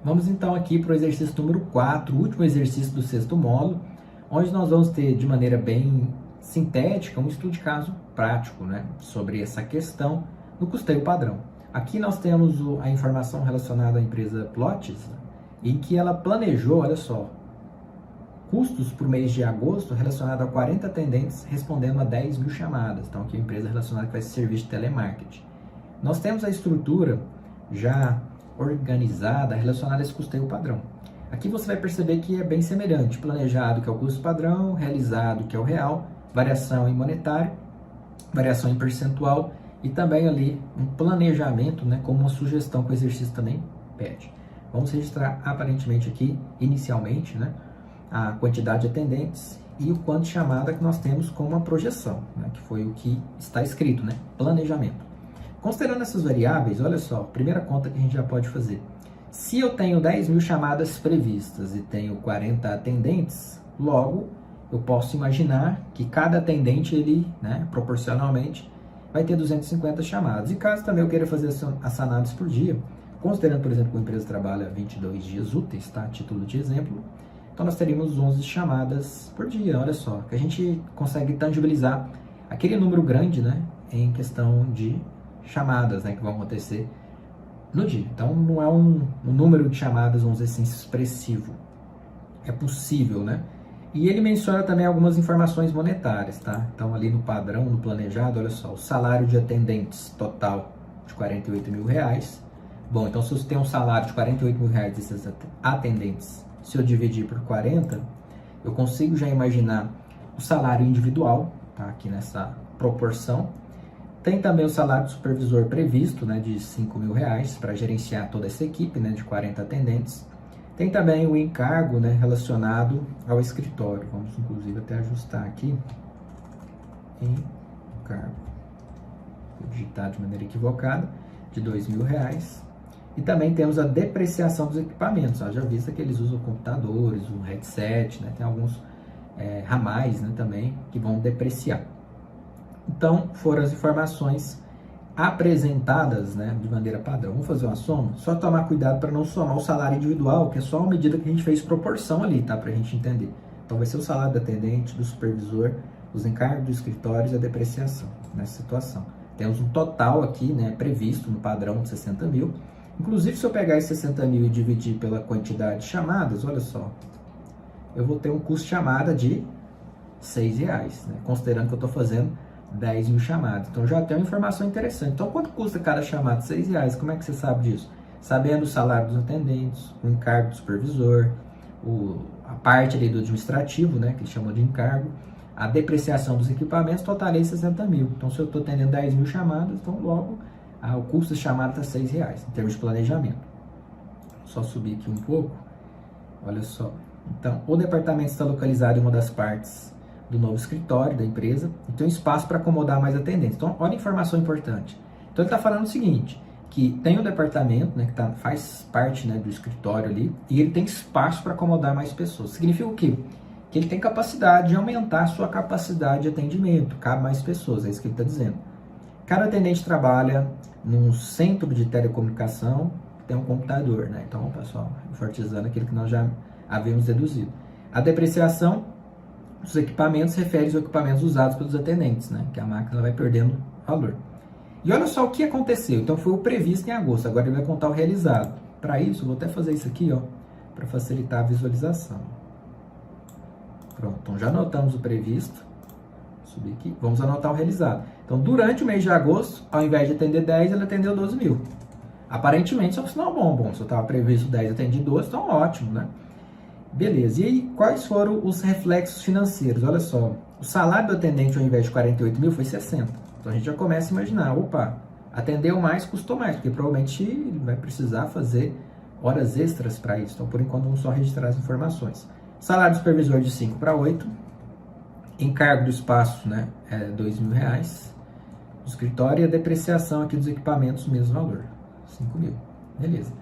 Vamos então aqui para o exercício número 4, o último exercício do sexto módulo, onde nós vamos ter de maneira bem sintética um estudo de caso prático, né, sobre essa questão do custeio padrão. Aqui nós temos a informação relacionada à empresa Plotes, em que ela planejou, olha só, custos por mês de agosto relacionado a 40 atendentes respondendo a 10 mil chamadas. Então aqui é uma empresa relacionada com esse serviço de telemarketing. Nós temos a estrutura já organizada relacionada a esse custeio padrão. Aqui você vai perceber que é bem semelhante, planejado que é o custo padrão, realizado que é o real, variação em monetário, variação em percentual e também ali um planejamento, né, como uma sugestão que o exercício também pede. Vamos registrar aparentemente aqui, inicialmente, né, a quantidade de atendentes e o quanto de chamada que nós temos como uma projeção, né, que foi o que está escrito, né, planejamento. Considerando essas variáveis, olha só, primeira conta que a gente já pode fazer. Se eu tenho 10 mil chamadas previstas e tenho 40 atendentes, logo eu posso imaginar que cada atendente, ele, né, proporcionalmente, vai ter 250 chamadas. E caso também eu queira fazer essa análise por dia, considerando, por exemplo, que a empresa trabalha 22 dias úteis, tá? Título de exemplo, então nós teríamos 11 chamadas por dia, olha só, que a gente consegue tangibilizar aquele número grande, né, em questão de chamadas, né, que vão acontecer no dia. Então não é um número de chamadas, vamos dizer assim, expressivo. É possível, né? E ele menciona também algumas informações monetárias, tá? Então ali no padrão, no planejado, olha só, o salário de atendentes total de 48 mil reais. Bom, então se você tem um salário de 48 mil reais desses atendentes, se eu dividir por 40, eu consigo já imaginar o salário individual, tá? Aqui nessa proporção. Tem também o salário do supervisor previsto, né, de 5 mil reais para gerenciar toda essa equipe, né, de 40 atendentes. Tem também o encargo, né, relacionado ao escritório. Vamos inclusive até ajustar aqui. Encargo. Vou digitar de maneira equivocada, de 2 mil reais. E também temos a depreciação dos equipamentos. Já visto que eles usam computadores, um headset, né, tem alguns ramais, né, também que vão depreciar. Então, foram as informações apresentadas, né, de maneira padrão. Vamos fazer uma soma? Só tomar cuidado para não somar o salário individual, que é só uma medida que a gente fez proporção ali, tá? Para a gente entender. Então, vai ser o salário do atendente, do supervisor, os encargos dos escritórios e a depreciação nessa situação. Temos um total aqui, né, previsto no padrão de 60 mil. Inclusive, se eu pegar esses 60 mil e dividir pela quantidade de chamadas, olha só, eu vou ter um custo de chamada de R$6, né? Considerando que eu estou fazendo 10 mil chamadas. Então já tem uma informação interessante. Então quanto custa cada chamada? R$6. Como é que você sabe disso? Sabendo o salário dos atendentes, o encargo do supervisor, a parte ali do administrativo, né, que eles chamam de encargo, a depreciação dos equipamentos, totalei 60 mil. Então se eu estou atendendo 10 mil chamadas, então logo o custo da chamada está R$6, em termos de planejamento. Só subir aqui um pouco. Olha só. Então o departamento está localizado em uma das partes do novo escritório da empresa e tem um espaço para acomodar mais atendentes. Então, olha a informação importante. Então, ele está falando o seguinte, que tem um departamento, né, que faz parte, né, do escritório ali, e ele tem espaço para acomodar mais pessoas. Significa o quê? Que ele tem capacidade de aumentar a sua capacidade de atendimento, cabe mais pessoas, é isso que ele está dizendo. Cada atendente trabalha num centro de telecomunicação, tem um computador, né? Então, pessoal, enfatizando aquilo que nós já havíamos deduzido. A depreciação os equipamentos refere aos equipamentos usados pelos atendentes, né? Que a máquina vai perdendo valor. E olha só o que aconteceu. Então foi o previsto em agosto, agora ele vai contar o realizado. Para isso, eu vou até fazer isso aqui, ó, para facilitar a visualização. Pronto, então já anotamos o previsto. Vou subir aqui, vamos anotar o realizado. Então durante o mês de agosto, ao invés de atender 10, ele atendeu 12 mil. Aparentemente, isso é um sinal bom. Se eu estava previsto 10, atendi 12, então ótimo, né? Beleza, e aí quais foram os reflexos financeiros? Olha só, o salário do atendente ao invés de 48 mil foi 60. Então a gente já começa a imaginar, opa, atendeu mais, custou mais, porque provavelmente ele vai precisar fazer horas extras para isso. Então por enquanto vamos só registrar as informações. Salário do supervisor de 5 para 8, encargo do espaço, né, é R$2 mil, o escritório e a depreciação aqui dos equipamentos, mesmo valor, 5 mil, beleza.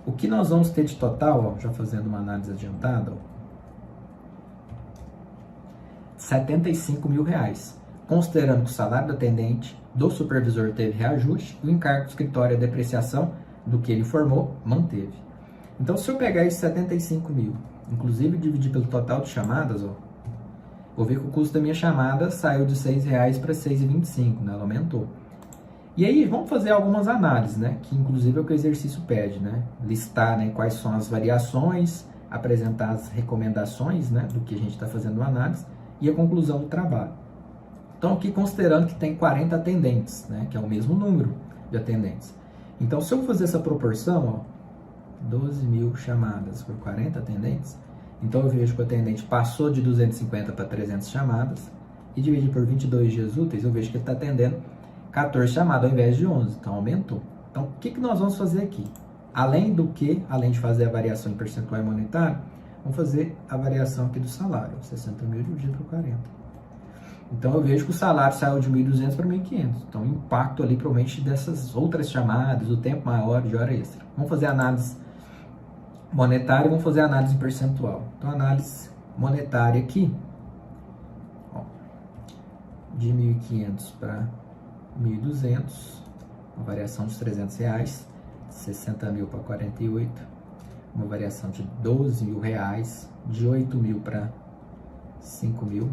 O que nós vamos ter de total, ó, já fazendo uma análise adiantada, ó, 75 mil reais, considerando que o salário do atendente, do supervisor teve reajuste, o encargo do escritório e a depreciação do que ele informou, manteve. Então, se eu pegar esses 75 mil, inclusive dividir pelo total de chamadas, ó, vou ver que o custo da minha chamada saiu de R$ 6,00 para R$ 6,25, né? Ela aumentou. E aí, vamos fazer algumas análises, né? Que inclusive é o que o exercício pede, né? Listar, né, quais são as variações, apresentar as recomendações, né, do que a gente está fazendo análise e a conclusão do trabalho. Então, aqui considerando que tem 40 atendentes, né, que é o mesmo número de atendentes. Então, se eu fazer essa proporção, ó, 12 mil chamadas por 40 atendentes, então eu vejo que o atendente passou de 250 para 300 chamadas e dividir por 22 dias úteis, eu vejo que ele está atendendo 14 chamadas ao invés de 11, então aumentou. Então, o que nós vamos fazer aqui? Além de fazer a variação em percentual e monetário, vamos fazer a variação aqui do salário, 60 mil dividido por 40. Então, eu vejo que o salário saiu de 1.200 para 1.500. Então, o impacto ali, provavelmente, dessas outras chamadas, o tempo maior de hora extra. Vamos fazer análise monetária e vamos fazer análise em percentual. Então, análise monetária aqui, ó, de 1.500 para 1.200, uma variação de R$300, 60 mil para 48, uma variação de R$12.000, de 8 mil para 5 mil,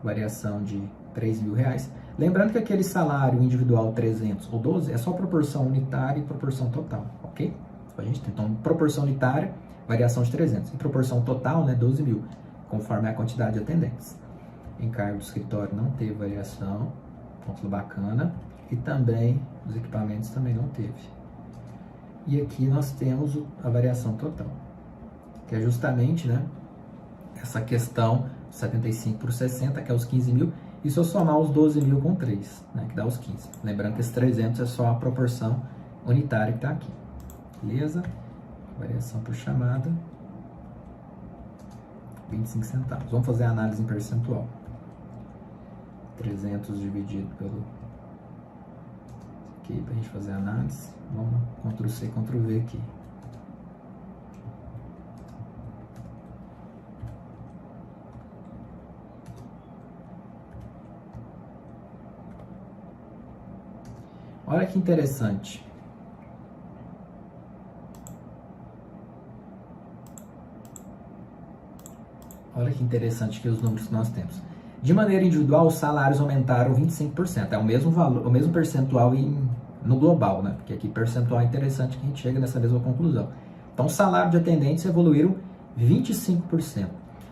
variação de R$3.000. Lembrando que aquele salário individual 300 ou 12 é só proporção unitária e proporção total, ok? A gente tem, então, proporção unitária, variação de 300, e proporção total, né, 12 mil, conforme a quantidade de atendentes. Encargo do escritório não teve variação, ponto bacana, e também os equipamentos também não teve. E aqui nós temos a variação total, que é justamente, né, essa questão 75 por 60, que é os 15 mil, e se eu somar os 12 mil com 3, né, que dá os 15. Lembrando que esse 300 é só a proporção unitária que está aqui. Beleza? Variação por chamada, 25 centavos. Vamos fazer a análise em percentual. 300 dividido pelo... aqui, para a gente fazer a análise. Vamos Ctrl+C, Ctrl+V aqui. Olha que interessante. Olha que interessante que os números que nós temos. De maneira individual, os salários aumentaram 25%. É o mesmo valor, o mesmo percentual no global, né? Porque aqui percentual é interessante que a gente chega nessa mesma conclusão. Então, o salário de atendentes evoluíram 25%.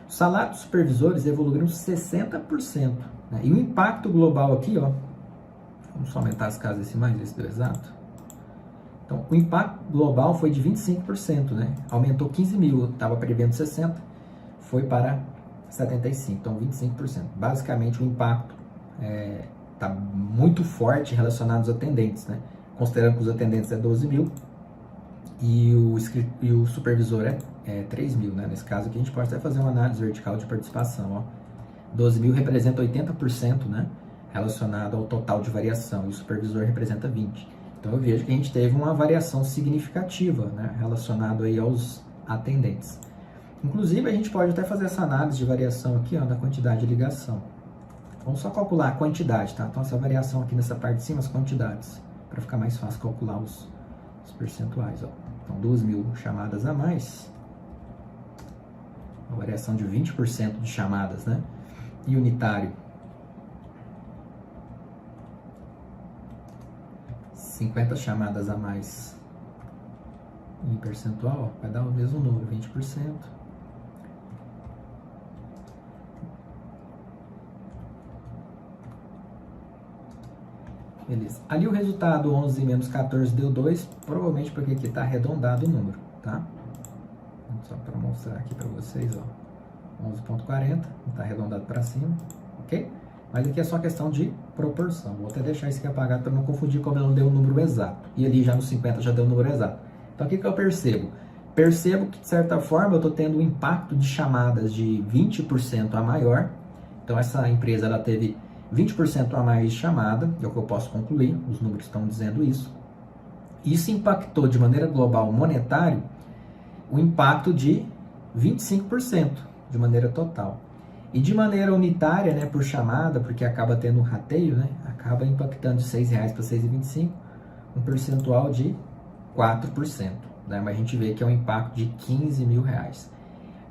Os salários dos supervisores evoluíram 60%. Né? E o impacto global aqui, ó, vamos só aumentar as casas decimais, esse deu exato. Então, o impacto global foi de 25%, né? Aumentou 15 mil, eu estava prevendo 60, foi para 75, então 25%. Basicamente, o impacto está muito forte relacionado aos atendentes, né? Considerando que os atendentes é 12 mil e o supervisor é 3 mil, né? Nesse caso aqui, a gente pode até fazer uma análise vertical de participação, ó. 12 mil representa 80%, né? Relacionado ao total de variação, e o supervisor representa 20%. Então, eu vejo que a gente teve uma variação significativa, né, relacionado aí aos atendentes. Inclusive, a gente pode até fazer essa análise de variação aqui, ó, da quantidade de ligação. Vamos só calcular a quantidade, tá? Então, essa variação aqui nessa parte de cima, as quantidades, para ficar mais fácil calcular os percentuais, ó. Então, 2.000 chamadas a mais, uma variação de 20% de chamadas, né? E unitário, 50 chamadas a mais em percentual, vai dar o mesmo número, 20%. Beleza. Ali o resultado 11 menos 14 deu 2, provavelmente porque aqui está arredondado o número, tá? Só para mostrar aqui para vocês, ó. 11,40, está arredondado para cima, ok? Mas aqui é só questão de proporção. Vou até deixar isso aqui apagado para não confundir, como eu não dei o número exato. E ali já no 50 já deu o número exato. Então, o que eu percebo? Percebo que, de certa forma, eu estou tendo um impacto de chamadas de 20% a maior. Então, essa empresa ela teve 20% a mais de chamada, é o que eu posso concluir, os números estão dizendo isso. Isso impactou de maneira global monetário o impacto de 25% de maneira total. E de maneira unitária, né, por chamada, porque acaba tendo um rateio, né, acaba impactando de R$6 para R$6,25, um percentual de 4%. né? Mas a gente vê que é um impacto de 15 mil reais.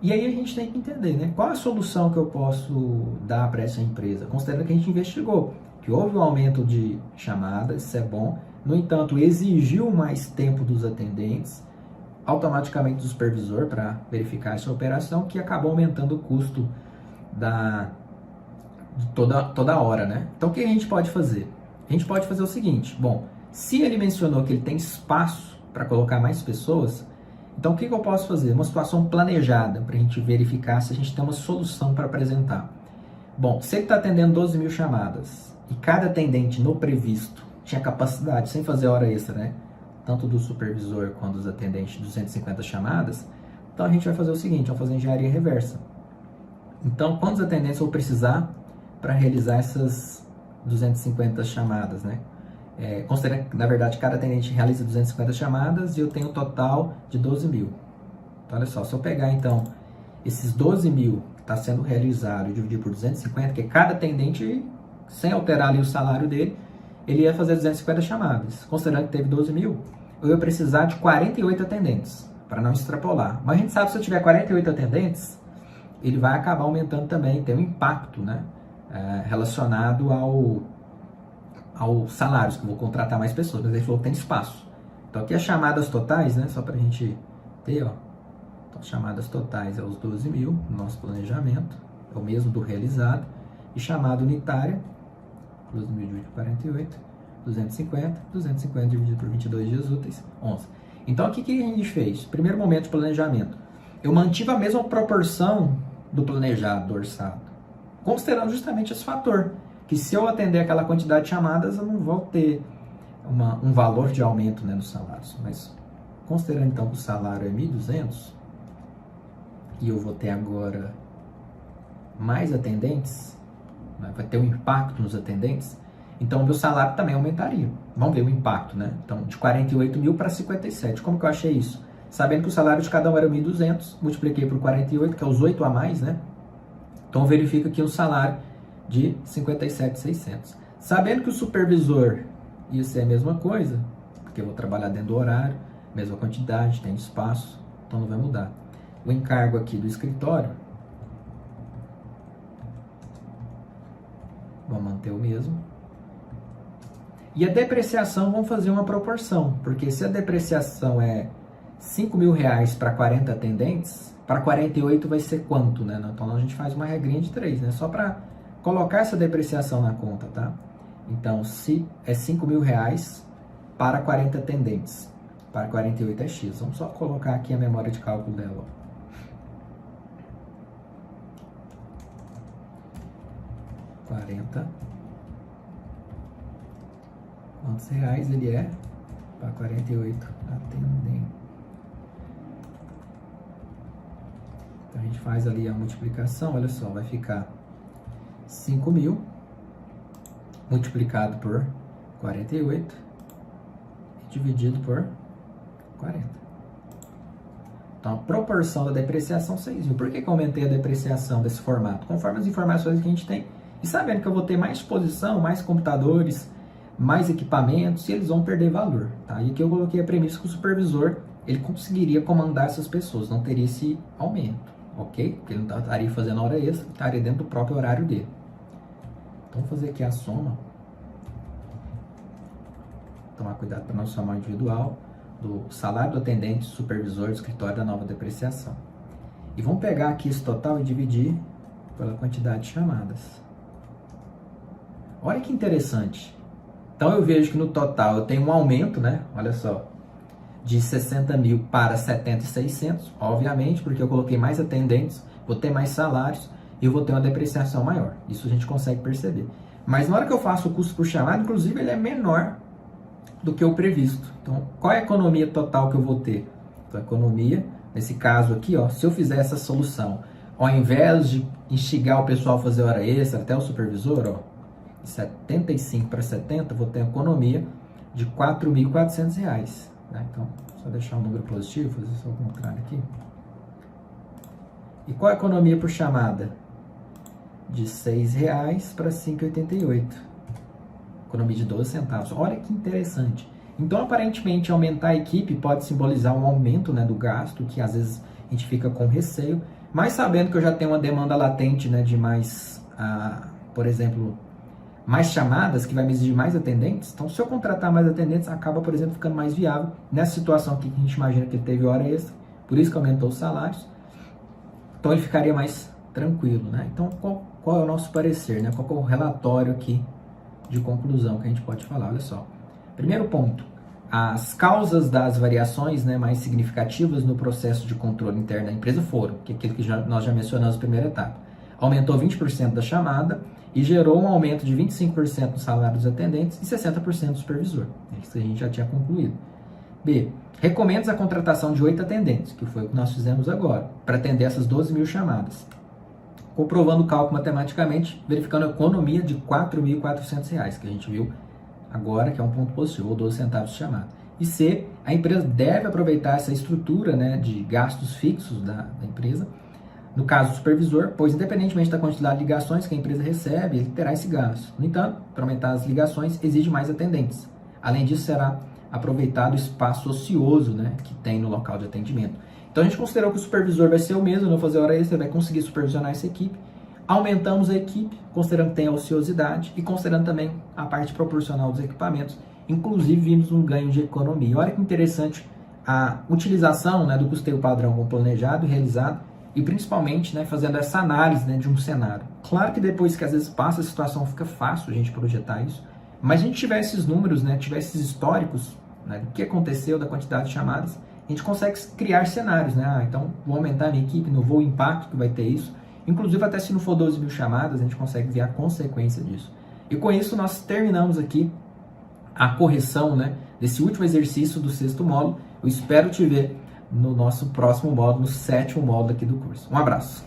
E aí a gente tem que entender, né? Qual a solução que eu posso dar para essa empresa? Considerando que a gente investigou, que houve um aumento de chamadas, isso é bom. No entanto, exigiu mais tempo dos atendentes, automaticamente do supervisor para verificar essa operação, que acabou aumentando o custo de toda hora, né? Então, o que a gente pode fazer? A gente pode fazer o seguinte, bom, se ele mencionou que ele tem espaço para colocar mais pessoas, então o que eu posso fazer? Uma situação planejada para a gente verificar se a gente tem uma solução para apresentar. Bom, se ele está atendendo 12 mil chamadas e cada atendente no previsto tinha capacidade, sem fazer hora extra, né? Tanto do supervisor quanto dos atendentes, 250 chamadas, então a gente vai fazer o seguinte, vamos fazer engenharia reversa. Então, quantos atendentes eu vou precisar para realizar essas 250 chamadas, né? Considerando que, na verdade, cada atendente realiza 250 chamadas e eu tenho um total de 12 mil. Então, olha só, se eu pegar, então, esses 12 mil que está sendo realizado e dividir por 250, que cada atendente, sem alterar ali o salário dele, ele ia fazer 250 chamadas. Considerando que teve 12 mil, eu ia precisar de 48 atendentes, para não extrapolar. Mas a gente sabe que se eu tiver 48 atendentes, ele vai acabar aumentando também, tem um impacto, né? Relacionado aos salários, que eu vou contratar mais pessoas, mas ele falou que tem espaço. Então aqui as chamadas totais, né, só para a gente ter, ó, então, chamadas totais é os 12 mil, no nosso planejamento, é o mesmo do realizado, e chamada unitária, 12 mil dividido por 48, 250 dividido por 22 dias úteis, 11. Então aqui o que a gente fez? Primeiro momento de planejamento, eu mantive a mesma proporção do planejado, do orçado, considerando justamente esse fator, que se eu atender aquela quantidade de chamadas, eu não vou ter um valor de aumento, né, nos salários. Mas considerando então que o salário é 1.200 e eu vou ter agora mais atendentes, né, vai ter um impacto nos atendentes, então o meu salário também aumentaria. Vamos ver o impacto, né? Então, de 48 mil para 57. Como que eu achei isso? Sabendo que o salário de cada um era 1.200, multipliquei por 48, que é os 8 a mais, né? Então, verifica aqui um salário de 57.600. Sabendo que o supervisor ia ser a mesma coisa, porque eu vou trabalhar dentro do horário, mesma quantidade, tem espaço, então não vai mudar. O encargo aqui do escritório, vamos manter o mesmo. E a depreciação, vamos fazer uma proporção, porque se a depreciação é 5 mil reais para 40 atendentes, para 48 vai ser quanto, né? Então a gente faz uma regrinha de 3, né? Só para colocar essa depreciação na conta, tá? Então, se é 5 mil reais para 40 atendentes, para 48 é X. Vamos só colocar aqui a memória de cálculo dela. Ó. 40. Quantos reais ele é para 48 atendentes? Então, a gente faz ali a multiplicação, olha só, vai ficar 5 mil multiplicado por 48 e dividido por 40. Então, a proporção da depreciação 6 mil. Por que eu aumentei a depreciação desse formato? Conforme as informações que a gente tem e sabendo que eu vou ter mais exposição, mais computadores, mais equipamentos e eles vão perder valor. Tá? E aqui eu coloquei a premissa que o supervisor ele conseguiria comandar essas pessoas, não teria esse aumento, ok? Porque ele não estaria fazendo hora extra, estaria dentro do próprio horário dele. Então, vou fazer aqui a soma. Tomar cuidado para não somar individual do salário do atendente, supervisor do escritório da nova depreciação. E vamos pegar aqui esse total e dividir pela quantidade de chamadas. Olha que interessante. Então, eu vejo que no total eu tenho um aumento, né? Olha só, de 60 mil para 70.600, obviamente, porque eu coloquei mais atendentes, vou ter mais salários, e eu vou ter uma depreciação maior. Isso a gente consegue perceber. Mas na hora que eu faço o custo por chamada, inclusive, ele é menor do que o previsto. Então, qual é a economia total que eu vou ter? Então, a economia, nesse caso aqui, ó, se eu fizer essa solução, ao invés de instigar o pessoal a fazer hora extra, até o supervisor, ó, de 75 para 70, vou ter uma economia de R$ 4.400. Né? Então, só deixar um número positivo, fazer só o contrário aqui. E qual a economia por chamada? De R$ 6 para R$ 5,88. Economia de 12 centavos. Olha que interessante. Então, aparentemente, aumentar a equipe pode simbolizar um aumento, né, do gasto, que às vezes a gente fica com receio, mas sabendo que eu já tenho uma demanda latente, né, de mais, por exemplo, mais chamadas, que vai me exigir mais atendentes. Então, se eu contratar mais atendentes, acaba, por exemplo, ficando mais viável nessa situação aqui que a gente imagina que ele teve hora extra, por isso que aumentou os salários. Então, ele ficaria mais tranquilo, né? Então, qual é o nosso parecer, né? Qual é o relatório aqui de conclusão que a gente pode falar? Olha só. Primeiro ponto, as causas das variações, né, mais significativas no processo de controle interno da empresa foram, que é aquilo que nós já mencionamos na primeira etapa. Aumentou 20% da chamada e gerou um aumento de 25% no salário dos atendentes e 60% do supervisor. Isso a gente já tinha concluído. B. Recomenda a contratação de 8 atendentes, que foi o que nós fizemos agora, para atender essas 12 mil chamadas. Comprovando o cálculo matematicamente, verificando a economia de R$ 4.400, que a gente viu agora, que é um ponto positivo, ou 12 centavos de chamada. E C. A empresa deve aproveitar essa estrutura, né, de gastos fixos da empresa, no caso do supervisor, pois independentemente da quantidade de ligações que a empresa recebe, ele terá esse gasto. No entanto, para aumentar as ligações, exige mais atendentes. Além disso, será aproveitado o espaço ocioso, né, que tem no local de atendimento. Então a gente considerou que o supervisor vai ser o mesmo, não fazer hora extra, vai conseguir supervisionar essa equipe. Aumentamos a equipe, considerando que tem a ociosidade e considerando também a parte proporcional dos equipamentos. Inclusive, vimos um ganho de economia. Olha que interessante a utilização, né, do custeio padrão como planejado e realizado, e principalmente, né, fazendo essa análise, né, de um cenário. Claro que depois que às vezes passa a situação, fica fácil a gente projetar isso, mas a gente tiver esses números, né, tiver esses históricos, né, do que aconteceu, da quantidade de chamadas, a gente consegue criar cenários, né? Então, vou aumentar a minha equipe, não vou o impacto que vai ter isso. Inclusive, até se não for 12 mil chamadas, a gente consegue ver a consequência disso. E com isso, nós terminamos aqui a correção, né, desse último exercício do 6º módulo. Eu espero te ver no nosso próximo módulo, no 7º módulo aqui do curso. Um abraço!